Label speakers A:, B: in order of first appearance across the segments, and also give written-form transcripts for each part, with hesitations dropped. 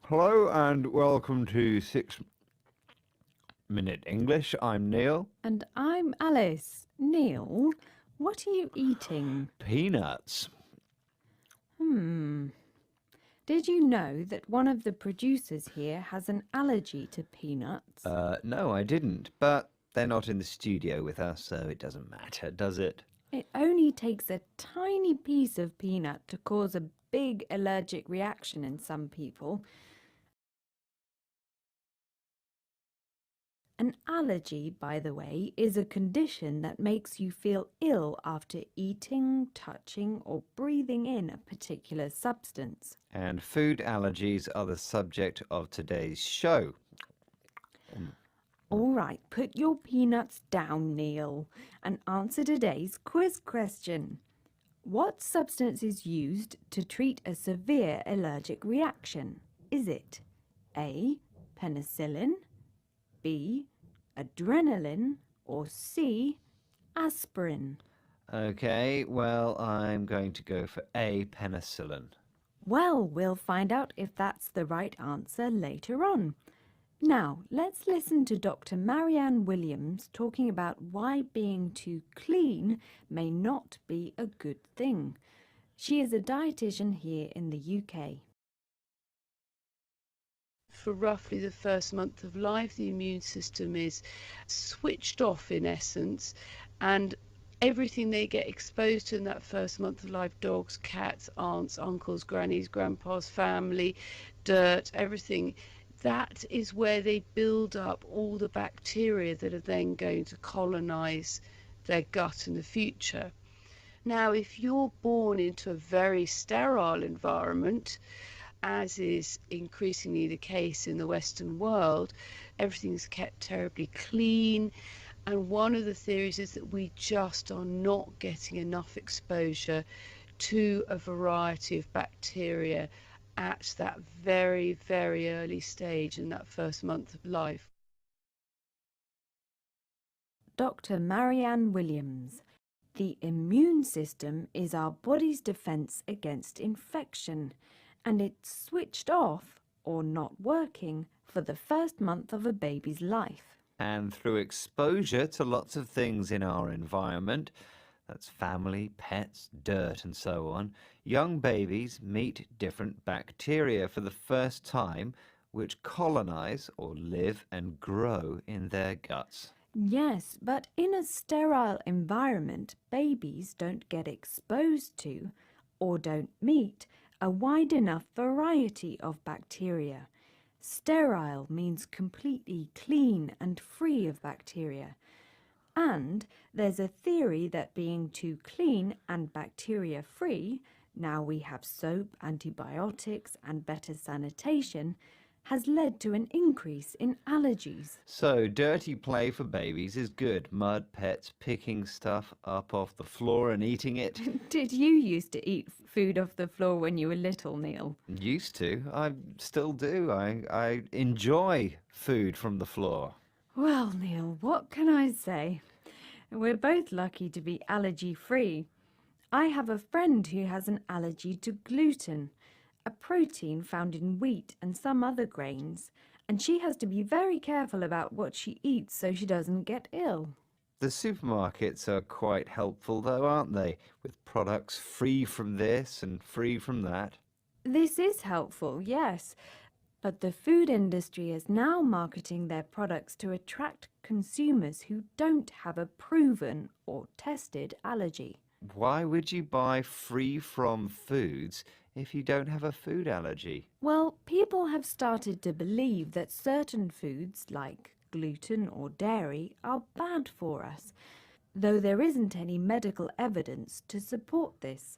A: Hello and welcome to 6 Minute English. I'm Neil.
B: And I'm Alice. Neil, what are you eating?
A: Peanuts.
B: Did you know that one of the producers here has an allergy to peanuts?
A: No, I didn't, but they're not in the studio with us, so it doesn't matter, does it?
B: It only takes a tiny piece of peanut to cause a big allergic reaction in some people. An allergy, by the way, is a condition that makes you feel ill after eating, touching, or breathing in a particular substance.
A: And food allergies are the subject of today's show.
B: All right, put your peanuts down, Neil, and answer today's quiz question. What substance is used to treat a severe allergic reaction? Is it A. Penicillin, B. Adrenaline, or C. Aspirin?
A: Okay, well, I'm going to go for A, penicillin.
B: Well, we'll find out if that's the right answer later on. Now, let's listen to Dr. Marianne Williams talking about why being too clean may not be a good thing. She is a dietitian here in the UK.
C: For roughly the first month of life, the immune system is switched off in essence, and everything they get exposed to in that first month of life, dogs, cats, aunts, uncles, grannies, grandpas, family, dirt, everything, that is where they build up all the bacteria that are then going to colonize their gut in the future. Now, if you're born into a very sterile environment, as is increasingly the case in the Western world, everything's kept terribly clean. And one of the theories is that we just are not getting enough exposure to a variety of bacteria at that very, very early stage in that first month of life.
B: Dr. Marianne Williams. The immune system is our body's defense against infection, and it's switched off or not working for the first month of a baby's life.
A: And through exposure to lots of things in our environment, that's family, pets, dirt, and so on, young babies meet different bacteria for the first time, which colonize or live and grow in their guts.
B: Yes, but in a sterile environment, babies don't get exposed to or don't meet a wide enough variety of bacteria. Sterile means completely clean and free of bacteria. And there's a theory that being too clean and bacteria-free, now we have soap, antibiotics and better sanitation, has led to an increase in allergies.
A: So, dirty play for babies is good. Mud, pets, picking stuff up off the floor and eating it.
B: Did you used to eat food off the floor when you were little, Neil?
A: Used to. I still do. I enjoy food from the floor.
B: Well, Neil, what can I say? We're both lucky to be allergy-free. I have a friend who has an allergy to gluten, a protein found in wheat and some other grains, and she has to be very careful about what she eats so she doesn't get ill.
A: The supermarkets are quite helpful, though, aren't they? With products free from this and free from that.
B: This is helpful, yes, but the food industry is now marketing their products to attract consumers who don't have a proven or tested allergy.
A: Why would you buy free from foods if you don't have a food allergy?
B: Well, people have started to believe that certain foods, like gluten or dairy, are bad for us, though there isn't any medical evidence to support this.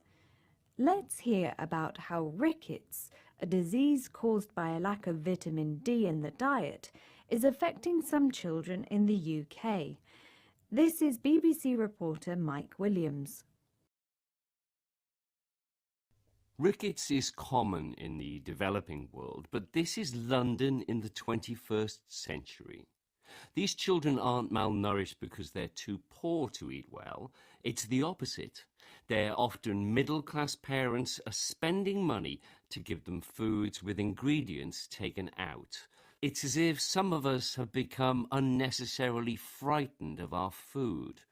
B: Let's hear about how rickets, a disease caused by a lack of vitamin D in the diet, is affecting some children in the UK. This is BBC reporter Mike Williams.
D: Rickets is common in the developing world, but this is London in the 21st century. These children aren't malnourished because they're too poor to eat well. It's the opposite. Their often middle-class parents are spending money to give them foods with ingredients taken out. It's as if some of us have become unnecessarily frightened of our food.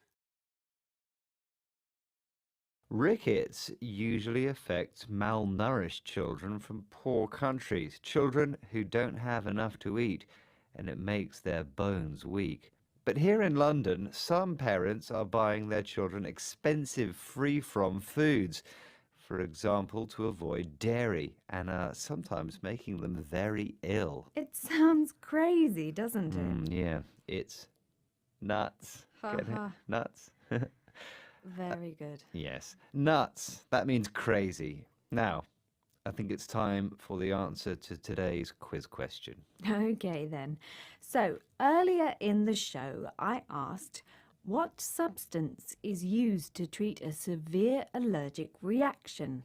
A: Rickets usually affects malnourished children from poor countries, children who don't have enough to eat, and it makes their bones weak. But here in London, some parents are buying their children expensive free-from foods, for example, to avoid dairy, and are sometimes making them very ill.
B: It sounds crazy, doesn't it?
A: Yeah, it's nuts. Get it?
B: Ha.
A: Nuts.
B: Very good.
A: Yes, nuts. That means crazy. Now, I think it's time for the answer to today's quiz question.
B: Okay then. So earlier in the show, I asked what substance is used to treat a severe allergic reaction?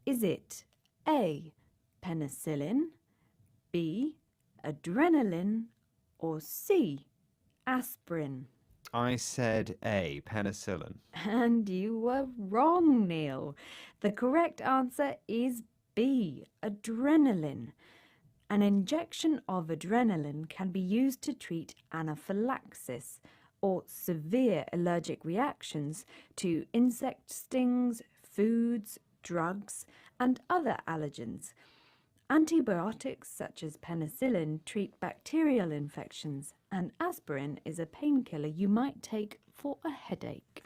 B: Is it A, penicillin, B, adrenaline, or C, aspirin?
A: I said A, penicillin.
B: And you were wrong, Neil. The correct answer is B, adrenaline. An injection of adrenaline can be used to treat anaphylaxis or severe allergic reactions to insect stings, foods, drugs, and other allergens. Antibiotics such as penicillin treat bacterial infections, and aspirin is a painkiller you might take for a headache.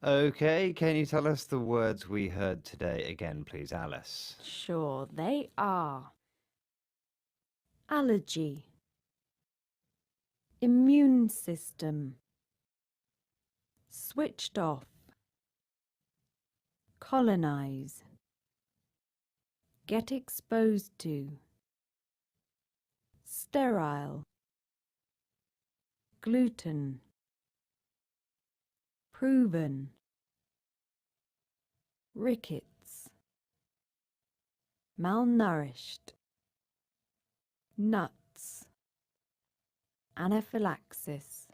A: Okay, can you tell us the words we heard today again, please, Alice?
B: Sure, they are allergy, immune system, switched off, colonize, get exposed to, sterile, gluten, proven, rickets, malnourished, nuts, anaphylaxis.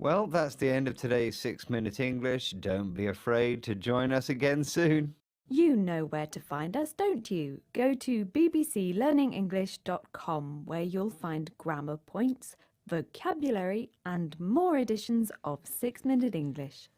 A: Well, that's the end of today's 6-Minute English. Don't be afraid to join us again soon.
B: You know where to find us, don't you? Go to bbclearningenglish.com where you'll find grammar points, vocabulary and more editions of 6-Minute English.